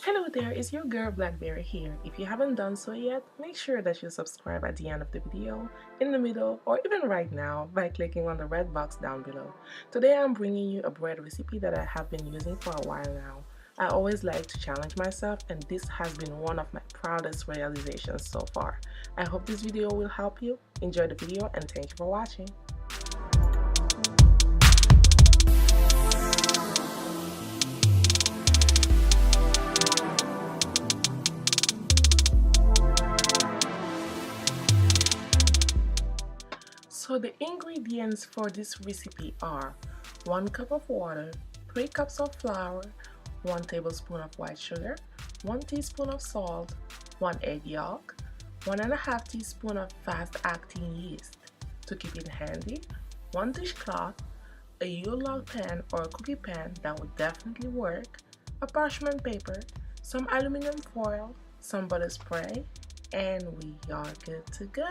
Hello there, it's your girl Blackberry here. If you haven't done so yet, make sure that you subscribe at the end of the video, in the middle, or even right now by clicking on the red box down below. Today I'm bringing you a bread recipe that I have been using for a while now. I always like to challenge myself, and this has been one of my proudest realizations so far. I hope this video will help you. Enjoy the video and thank you for watching. So the ingredients for this recipe are 1 cup of water, 3 cups of flour, 1 tablespoon of white sugar, 1 teaspoon of salt, 1 egg yolk, 1.5 teaspoon of fast-acting yeast. To keep it handy, 1 dishcloth, a Yule log pan or a cookie pan that would definitely work, a parchment paper, some aluminum foil, some butter spray, and we are good to go.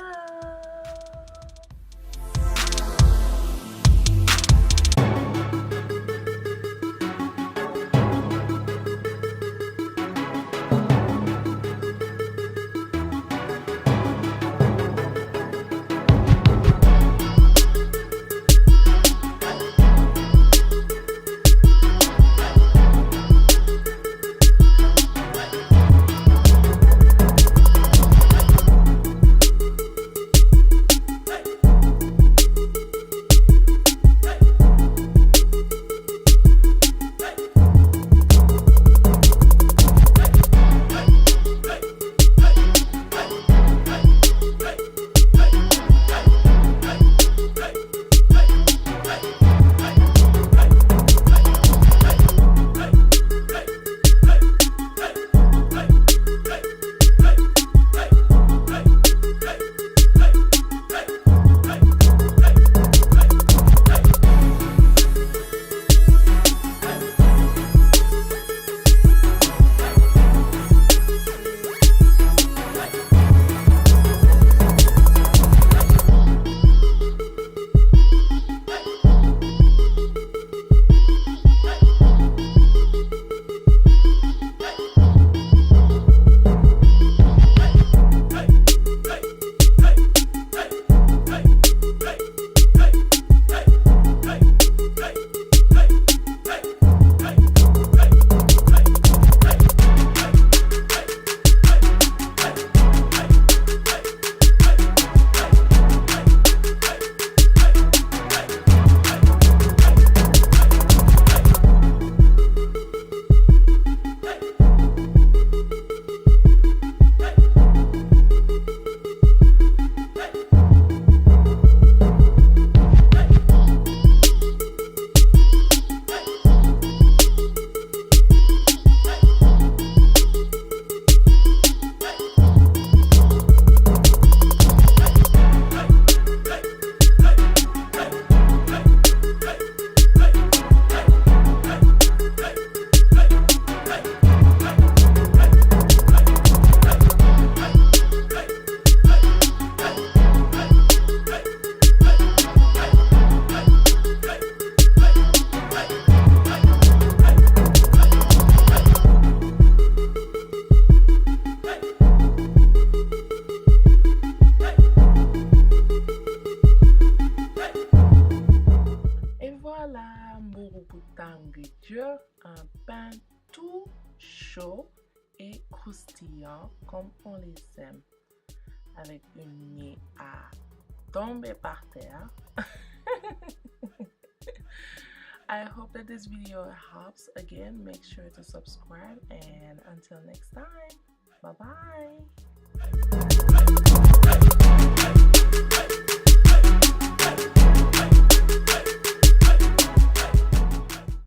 Un pain tout chaud et croustillant comme on les aime, avec une mie à tomber par terre. I hope that this video helps. Again, make sure to subscribe, and until next time, bye bye.